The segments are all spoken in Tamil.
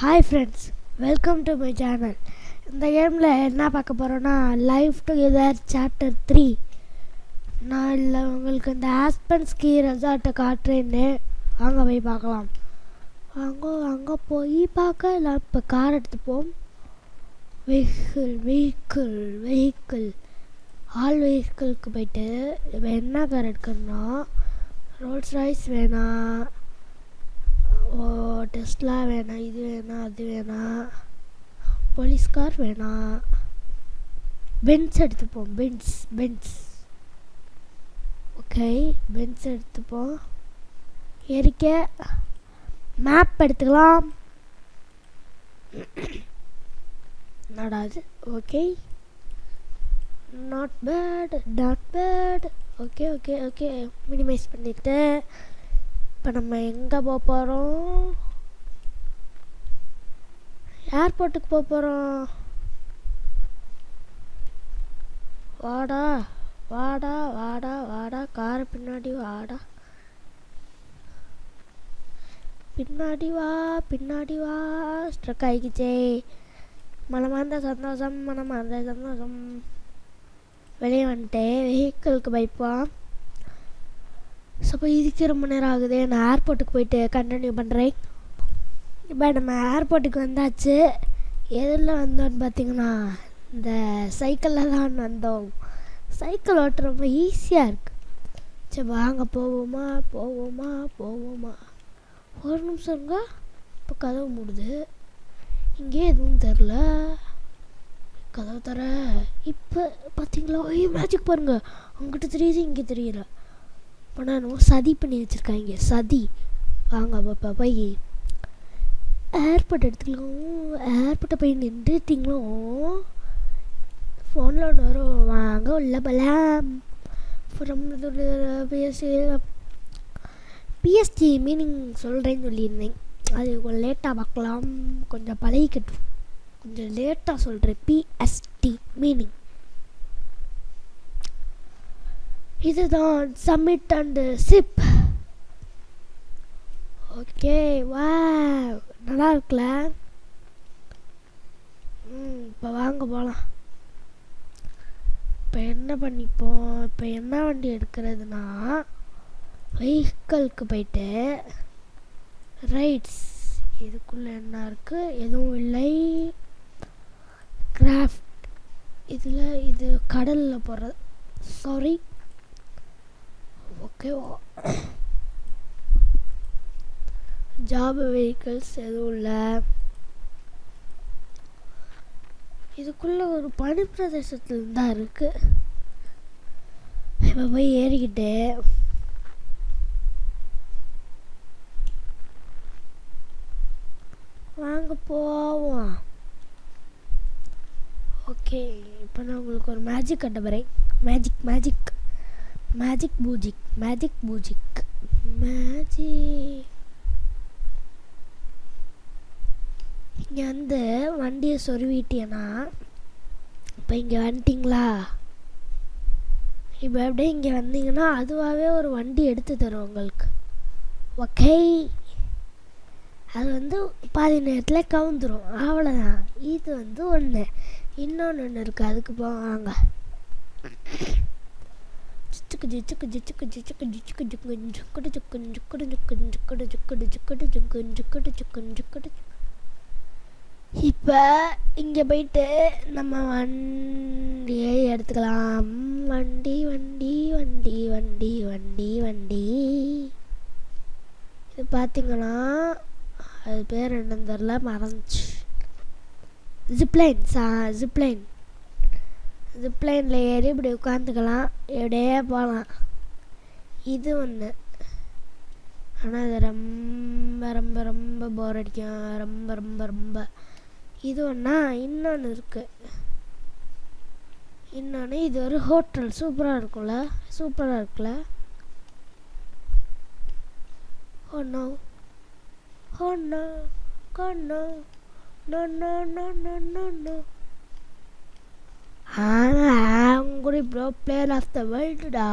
Hi friends, welcome to my channel. இந்த கேமில் என்ன பார்க்க போகிறோன்னா, லைஃப் டுகெதர் சாப்டர் 3. நான் இல்லை உங்களுக்கு இந்த ஆஸ்பன் ஸ்கீ ரெசார்ட்டை காட்டுறேன்னு அங்கே போய் பார்க்கலாம். அங்கே போய் பார்க்கலாம். இப்போ கார் எடுத்துப்போம். வெஹிக்கிள் ஆல் வெஹிக்கிளுக்கு போயிட்டு இப்போ என்ன கார் எடுக்கணும்னா, ரோல்ஸ் ராய்ஸ் வேணாம், டெஸ்லா வேணாம், இது வேணாம், அது வேணாம், போலீஸ் கார் வேணாம், பென்ஸ் எடுத்துப்போம். பென்ஸ் ஓகே, பென்ஸ் எடுத்துப்போம். ஏறிக்க மேப் எடுத்துக்கலாம். நடாது. Okay, not bad. Okay minimise பண்ணிவிட்டு இப்போ நம்ம எங்கே போக போகிறோம்? ஏர்போர்ட்டுக்கு போக போகிறோம். வாடா காரை பின்னாடி வா. ஸ்ட்ரக் ஆகிக்கிச்சே. மனமார்ந்த சந்தோஷம். வெளியே வந்துட்டேன். வெஹிக்கிளுக்கு பைப்பான். ஸோ இப்போ இதுக்கு ரொம்ப நேரம் ஆகுது. நான் ஏர்போர்ட்டுக்கு போயிட்டு கண்டினியூ பண்ணுறேன். இப்போ நம்ம ஏர்போர்ட்டுக்கு வந்தாச்சு. எதில் வந்தோன்னு பார்த்தீங்கன்னா, இந்த சைக்கிளில் தான் வந்தோம். சைக்கிள் ஓட்ட ரொம்ப ஈஸியாக இருக்குது. சரி வாங்க போவோமா. ஒரு நிமிஷம் இருங்க. இப்போ கதவு மூடுது. இங்கே எதுவும் தெரில. கதவு தர. இப்போ பார்த்தீங்களா, மேஜிக் பாருங்க. அங்கிட்ட தெரியுது, இங்கே தெரியல. இப்போ நான் சதி பண்ணி வச்சுருக்காங்க. சதி. வாங்க இப்போ போய் ஏர்போர்ட் எடுத்துக்கலாம். ஏர்போர்ட்டை போய் நின்றுட்டிங்களோ, ஃபோனில் ஒன்று வரும். வாங்க உள்ள பலாம். பிஎஸ்டி மீனிங் சொல்கிறேன்னு சொல்லியிருந்தேன். அது கொஞ்சம் லேட்டாக பார்க்கலாம். கொஞ்சம் பழகிக்கட்டும். கொஞ்சம் லேட்டாக சொல்கிறேன். பிஎஸ்டி மீனிங் இதுதான். Submit and chip. ஓகே, வா நல்லா இருக்குல்ல. இப்போ வாங்க போகலாம். இப்போ என்ன பண்ணிப்போம்? இப்போ என்ன வண்டி எடுக்கிறதுனா, வெஹிக்கிளுக்கு போயிட்டு ரைட்ஸ். இதுக்குள்ளே என்ன இருக்குது? எதுவும் இல்லை. கிராஃப்ட். இது கடலில் போகிறது. சாரி. ஓகே, ஜாப் வெஹிக்கிள்ஸ் எதுவும் இல்லை. இதுக்குள்ளே ஒரு பனி பிரதேசத்தில் தான் இருக்குது. இப்போ போய் ஏறிக்கிட்டு வாங்க போவோம். ஓகே, இப்போ நான் உங்களுக்கு ஒரு மேஜிக் கட்ட போகிறேன். மேஜிக் பூஜிக். இங்கே வந்து வண்டியை சொருவிட்டேன்னா, இப்போ இங்கே வந்துட்டிங்களா? இப்போ அப்படியே இங்கே வந்தீங்கன்னா அதுவாகவே ஒரு வண்டி எடுத்து தரும் உங்களுக்கு. ஓகே, அது வந்து பாதி நேரத்தில் கவுந்துடும். அவ்வளோதான். இது வந்து ஒன்று. இன்னொன்று இருக்குது. அதுக்கு போவாங்க. இப்போ இங்கே போயிட்டு நம்ம வண்டியை எடுத்துக்கலாம். வண்டி இது பார்த்தீங்கன்னா, அது பேர் என்னன்னு தெரில, மறந்துச்சு. ஜிப்லைனில் ஏறி இப்படி உட்காந்துக்கலாம். எப்படியே போகலாம். இது ஒன்று. ஆனால் அது ரொம்ப போர் அடிக்கும். ரொம்ப இது ஒன்றா. இன்னொன்று இருக்குது. இது ஒரு ஹோட்டல். சூப்பராக இருக்குல்ல. Oh no. ஆங்குடி ப்ரோ பிளேயர் ஆஃப் த வேர்ல்டுடா.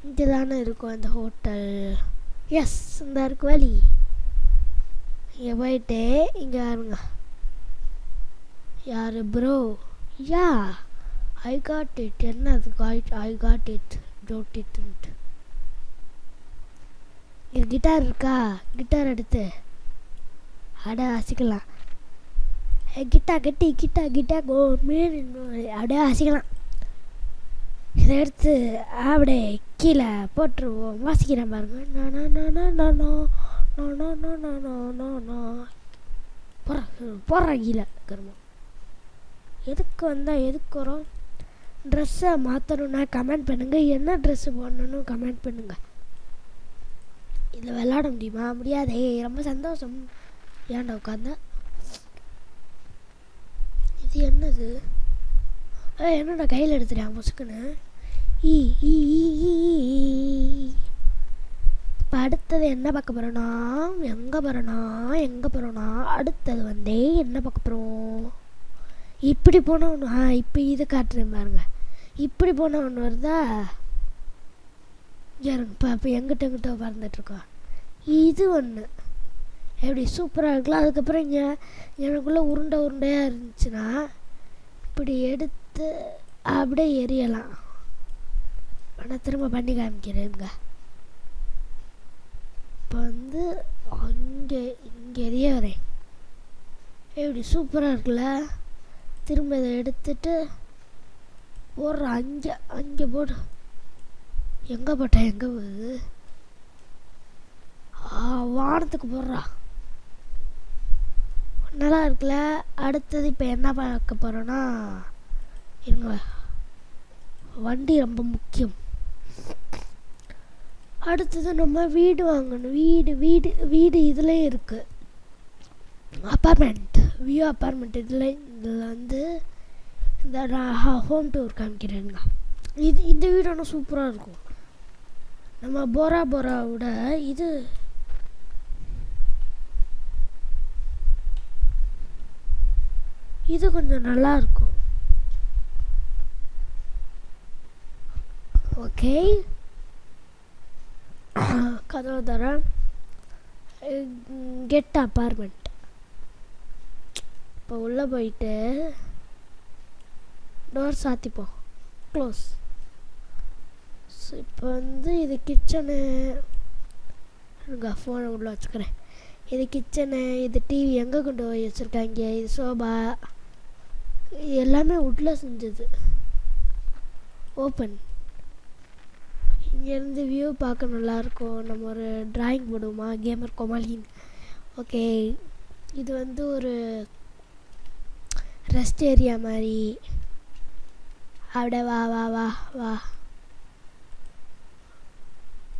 இங்கே தானே இருக்கும் அந்த ஹோட்டல். எஸ், இந்த இருக்கு வழி. இங்கே போயிட்டு இங்கே பாருங்க. யார் bro? Ya I got it. என்ன அது ஐ காட் இட் டோட் இட். இது கிட்டார் இருக்கா? கிட்டார் எடுத்து வாசிக்கலாம். கிட்டா கோ மீன் அப்படியே வாசிக்கலாம். இதை எடுத்து அப்படியே கீழே போட்டுருவோம். வாசிக்கிறேன் பாருங்க. போடுறேன் கீழே கருமம். எதுக்கு வந்தால் எதுக்கு வரும்? ட்ரெஸ்ஸை மாற்றணுன்னா கமெண்ட் பண்ணுங்கள். என்ன ட்ரெஸ்ஸு போடணுன்னு கமெண்ட் பண்ணுங்கள். இதில் விளாட முடியுமா? முடியாதே. ரொம்ப சந்தோஷம். ஏன்டா உட்காந்த? இது என்னது? என்னோட கையில் எடுத்துட்டேன் முசுக்குன்னு. இப்போ அடுத்தது என்ன பார்க்க போகிறோன்னா எங்கே போகிறோன்னா அடுத்தது என்ன பார்க்க போகிறோம்? இப்படி போனால் ஒன்று இப்போ இது காட்டுறேன் பாருங்க. இப்படி போனால் ஒன்று வருதா? யாருங்கப்பா இப்போ எங்கிட்ட பறந்துட்டுருக்கோம். இது ஒன்று எப்படி சூப்பராக இருக்கலாம். அதுக்கப்புறம் இங்கே எனக்குள்ளே உருண்டையாக இருந்துச்சுன்னா இப்படி எடுத்து அப்படியே எரியலாம். ஆனால் திரும்ப பண்ணி காமிக்கிறேங்க. இப்போ இங்கே எரிய வரேன். எப்படி சூப்பராக இருக்குல்ல? திரும்ப இதை எடுத்துட்டு போடுற அங்கே போடு. எங்கே போட்டேன்? எங்கே போகுது? வானத்துக்கு போடுறா. நல்லா இருக்குல்ல? அடுத்தது இப்போ என்ன பார்க்க போகிறோன்னா இருங்க, வண்டி ரொம்ப முக்கியம். அடுத்தது நம்ம வீடு வாங்கணும். வீடு இதுலேயும் இருக்குது. Apartment view apartment. இதில் இந்த ஹோம் டூர் காமிக்கிறேங்க. இந்த வீடு ஆனால் சூப்பராக இருக்கும். நம்ம போராவோட இது கொஞ்சம் நல்லா இருக்கும். ஓகே, கதவு தரேன். Get apartment. இப்போ உள்ளே போயிட்டு டோர் சாத்திப்போம். க்ளோஸ். இப்போ இது கிச்சனு. ஃபோனை உள்ள வச்சுக்கிறேன். இது கிச்சனு. இது டிவி எங்கே கொண்டு போய் வச்சுருக்காங்க. இது சோபா. எல்லாமே வுட்டில் செஞ்சது. ஓப்பன். இங்கேருந்து வியூ பார்க்க நல்லாயிருக்கும். நம்ம ஒரு ட்ராயிங் போடுவோமா? கேமர் கோமாளின்னு. ஓகே, இது ஒரு ரெஸ்ட் ஏரியா மாதிரி. அப்படியே வா வா வா வா.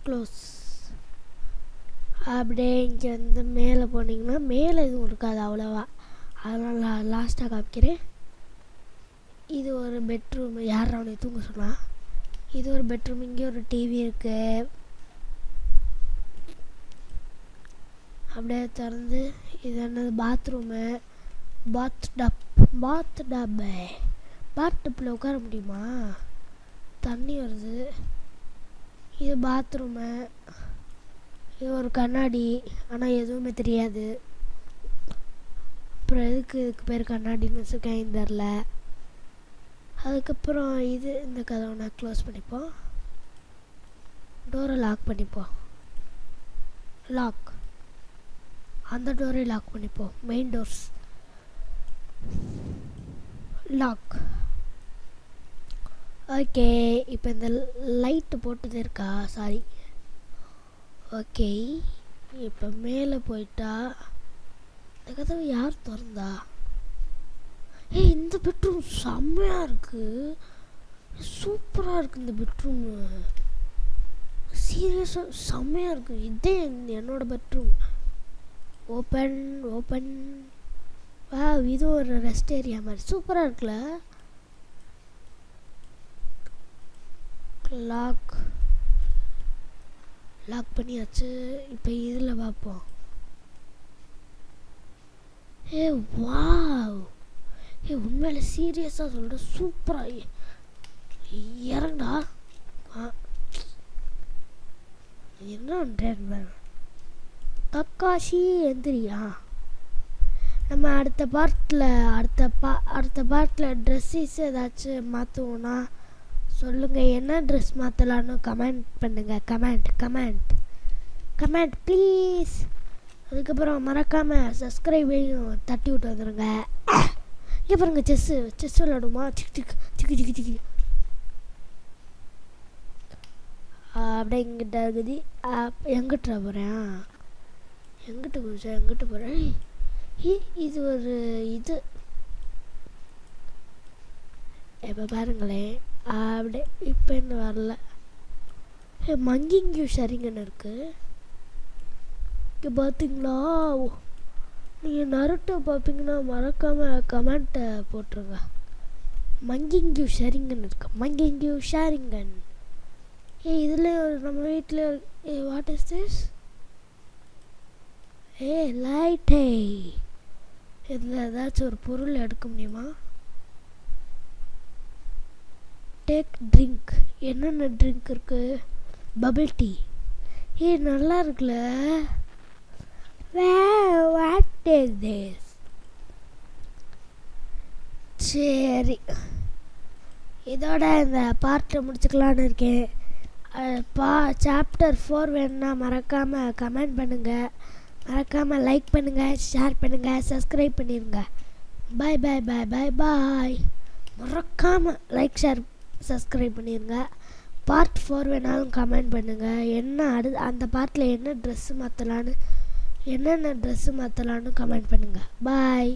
க்ளோஸ். அப்படியே இங்கே மேலே போனீங்கன்னா மேலே எதுவும் இருக்காது அவ்வளோவா. அதனால் லாஸ்ட்டாக காமிக்கிறேன். இது ஒரு பெட்ரூம். யார் அவனை தூங்க சொன்னா? இது ஒரு பெட்ரூம். இங்கே ஒரு டிவி இருக்குது. அப்படியே திறந்து இது என்னது? பாத்ரூமு. பாத்டப்பில் உட்கார முடியுமா? தண்ணி வருது. இது பாத்ரூமு. இது ஒரு கண்ணாடி. ஆனால் எதுவுமே தெரியாது. அப்புறம் இதுக்கு பேர் கண்ணாடின்னு வச்சுருக்கேன் தெரில. அதுக்கப்புறம் இந்த கதவை நான் க்ளோஸ் பண்ணிப்போம். டோரை லாக் பண்ணிப்போம். லாக். அந்த டோரை லாக் பண்ணிப்போம். Main doors lock. ஓகே, இப்போ இந்த லைட்டு போட்டது இருக்கா? சாரி. ஓகே, இப்போ மேலே போயிட்டா இந்த கதவை யார் திறந்தா? இந்த பெட்ரூம் செம்மையாக இருக்குது. சூப்பராக இருக்குது இந்த பெட்ரூமு. சீரியஸாக செம்மையாக இருக்குது. இதே என்னோட பெட்ரூம். ஓப்பன். வா, இது ஒரு ரெஸ்ட் ஏரியா மாதிரி சூப்பராக இருக்குல்ல? லாக் பண்ணியாச்சு. இப்போ இதில் பார்ப்போம். வாவ், உண்மையில சீரியஸாக சொல்கிறேன், சூப்பராக இறங்கா. என்ன பண்ணுறேன்? தக்காஷி எந்திரியா? நம்ம அடுத்த பார்ட்டில் ட்ரெஸ்ஸஸ் ஏதாச்சும் மாற்றுவோன்னா சொல்லுங்கள். என்ன ட்ரெஸ் மாற்றலான்னு கமெண்ட் பண்ணுங்கள். Comment please. அதுக்கப்புறம் மறக்காமல் சப்ஸ்கிரைபையும் தட்டி விட்டு வந்துடுங்க. இங்கே பாருங்க, செஸ் விளாடுமா? சிக்கு அப்படியே இங்கிட்ட இருக்குது. எங்கிட்ட போகிறேன்? எங்கிட்ட போகிறேன்? இது ஒரு இது இப்போ பாருங்களேன். அப்படியே இப்போ என்ன வரல. மங்கிங்யூ ஷரிங்கன்னு இருக்குது. இங்கே பார்த்தீங்களா? நீங்கள் நருட்டோ பார்ப்பீங்கன்னா மறக்காமல் கமெண்ட்டை போட்டுருங்க. மங்கிங்யூ ஷரிங்கன் இருக்கு. மங்கிங்யூ ஷரிங்கன். இதுலேயும் நம்ம வீட்டில் வாட் இஸ் திஸ்? லைட்டே. இதில் ஏதாச்சும் ஒரு பொருள் எடுக்க முடியுமா? Take drink. என்னென்ன ட்ரிங்க் இருக்குது? Bubble tea. நல்லா இருக்குல்ல? What is this? சரி, இதோட இந்த பார்ட்டை முடிச்சுக்கலான்னு இருக்கேன். சாப்டர் 4 வேணுன்னா மறக்காமல் கமெண்ட் பண்ணுங்கள். மறக்காமல் லைக் பண்ணுங்கள், ஷேர் பண்ணுங்கள், சப்ஸ்கிரைப் பண்ணிடுங்க. பாய். மறக்காமல் லைக், ஷேர், சப்ஸ்கிரைப் பண்ணிடுங்க. பார்ட் 4 வேணாலும் கமெண்ட் பண்ணுங்கள். அந்த பார்ட்டில் என்னென்ன ட்ரெஸ்ஸு மாற்றலான்னு கமெண்ட் பண்ணுங்கள். பாய்.